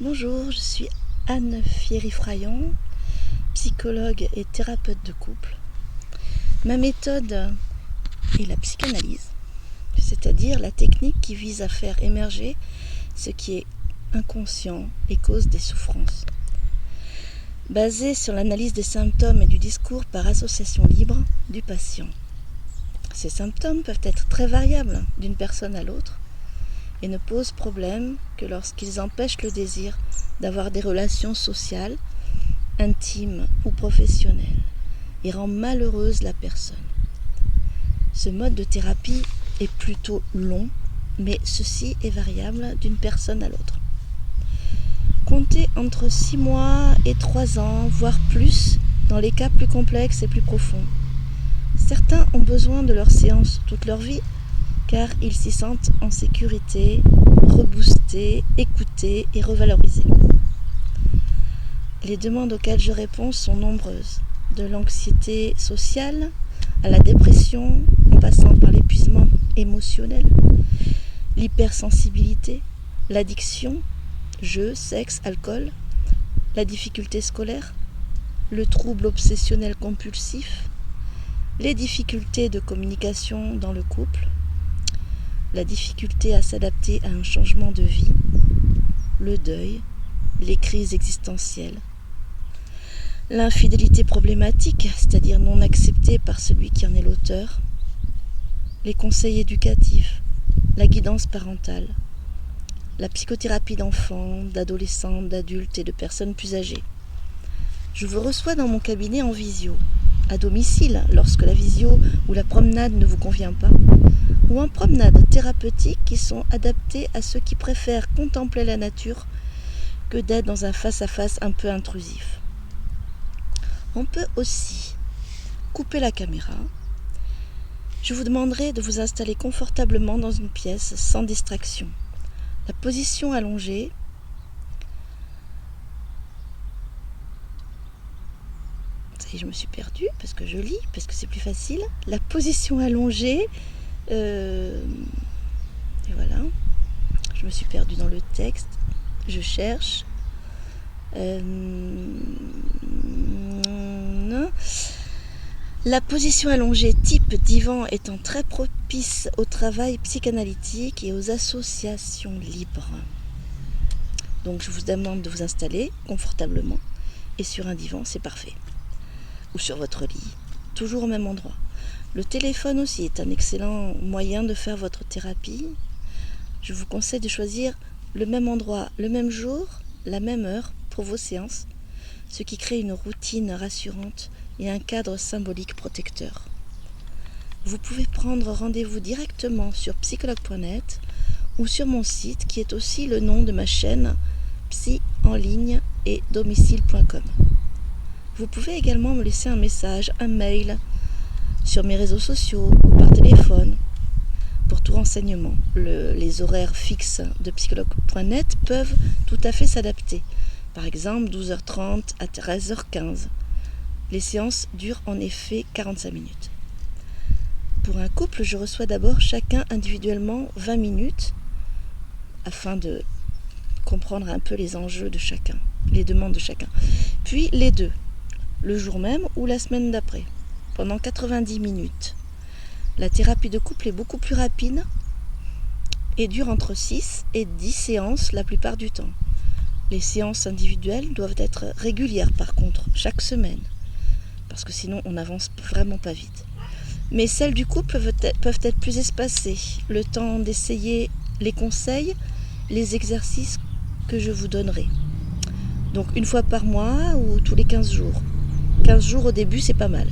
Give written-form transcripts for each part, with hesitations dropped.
Bonjour, je suis Anne Fierry-Fraillon, psychologue et thérapeute de couple. Ma méthode est la psychanalyse, c'est-à-dire la technique qui vise à faire émerger ce qui est inconscient et cause des souffrances. Basée sur l'analyse des symptômes et du discours par association libre du patient. Ces symptômes peuvent être très variables d'une personne à l'autre et ne posent problème que lorsqu'ils empêchent le désir d'avoir des relations sociales, intimes ou professionnelles, et rendent malheureuse la personne. Ce mode de thérapie est plutôt long, mais ceci est variable d'une personne à l'autre. Comptez entre 6 mois et 3 ans, voire plus, dans les cas plus complexes et plus profonds. Certains ont besoin de leur séance toute leur vie, car ils s'y sentent en sécurité, reboostés, écoutés et revalorisés. Les demandes auxquelles je réponds sont nombreuses, de l'anxiété sociale à la dépression, en passant par l'épuisement émotionnel, l'hypersensibilité, l'addiction, jeu, sexe, alcool, la difficulté scolaire, le trouble obsessionnel compulsif, les difficultés de communication dans le couple, la difficulté à s'adapter à un changement de vie, le deuil, les crises existentielles, l'infidélité problématique, c'est-à-dire non acceptée par celui qui en est l'auteur, les conseils éducatifs, la guidance parentale, la psychothérapie d'enfants, d'adolescents, d'adultes et de personnes plus âgées. Je vous reçois dans mon cabinet en visio, à domicile lorsque la visio ou la promenade ne vous convient pas, ou en promenade thérapeutique qui sont adaptées à ceux qui préfèrent contempler la nature que d'être dans un face-à-face un peu intrusif. On peut aussi couper la caméra. Je vous demanderai de vous installer confortablement dans une pièce sans distraction. La position allongée, ça y est, je me suis perdue parce que je lis, parce que c'est plus facile. La position allongée, et voilà, je me suis perdue dans le texte, je cherche. La position allongée type divan étant très propice au travail psychanalytique et aux associations libres. Donc je vous demande de vous installer confortablement et sur un divan, c'est parfait. Ou sur votre lit, toujours au même endroit. Le téléphone aussi est un excellent moyen de faire votre thérapie. Je vous conseille de choisir le même endroit, le même jour, la même heure pour vos séances, ce qui crée une routine rassurante et un cadre symbolique protecteur. Vous pouvez prendre rendez-vous directement sur psychologue.net ou sur mon site qui est aussi le nom de ma chaîne Psy en ligne et domicile.com. Vous pouvez également me laisser un message, un mail sur mes réseaux sociaux ou par téléphone. Pour tout renseignement, les horaires fixes de psychologue.net peuvent tout à fait s'adapter. Par exemple, 12h30 à 13h15. Les séances durent en effet 45 minutes. Pour un couple, je reçois d'abord chacun individuellement 20 minutes afin de comprendre un peu les enjeux de chacun, les demandes de chacun. Puis les deux, le jour même ou la semaine d'après, pendant 90 minutes. La thérapie de couple est beaucoup plus rapide et dure entre 6 et 10 séances la plupart du temps. Les séances individuelles doivent être régulières par contre, chaque semaine, parce que sinon on n'avance vraiment pas vite. Mais celles du couple peuvent être plus espacées, le temps d'essayer les conseils, les exercices que je vous donnerai. Donc une fois par mois ou tous les 15 jours. 15 jours au début, c'est pas mal.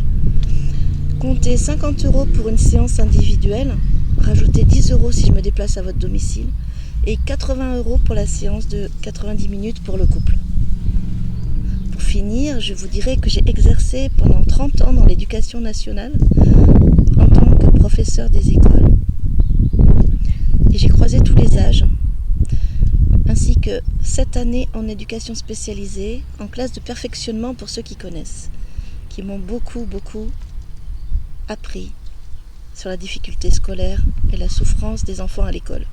Comptez 50 € pour une séance individuelle, rajoutez 10 € si je me déplace à votre domicile, et 80 € pour la séance de 90 minutes pour le couple. Pour finir, je vous dirai que j'ai exercé pendant 30 ans dans l'éducation nationale en tant que professeur des écoles. Et j'ai croisé tous les âges, ainsi que 7 années en éducation spécialisée, en classe de perfectionnement pour ceux qui connaissent, qui m'ont beaucoup appris sur la difficulté scolaire et la souffrance des enfants à l'école.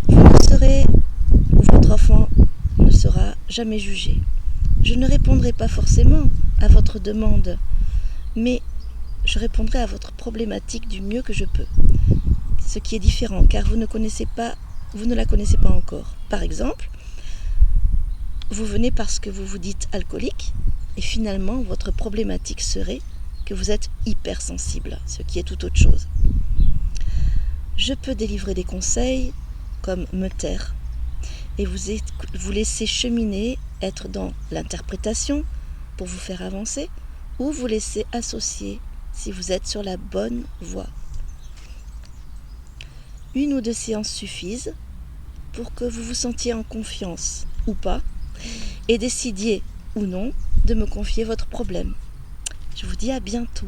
Vous ne serez ou votre enfant jamais juger. Je ne répondrai pas forcément à votre demande, mais je répondrai à votre problématique du mieux que je peux. Ce qui est différent, car vous ne la connaissez pas encore. Par exemple, vous venez parce que vous vous dites alcoolique, et finalement, votre problématique serait que vous êtes hypersensible, ce qui est tout autre chose. Je peux délivrer des conseils comme me taire et vous laisser cheminer, être dans l'interprétation pour vous faire avancer, ou vous laisser associer si vous êtes sur la bonne voie. 1 ou 2 séances suffisent pour que vous vous sentiez en confiance ou pas et décidiez ou non de me confier votre problème. Je vous dis à bientôt.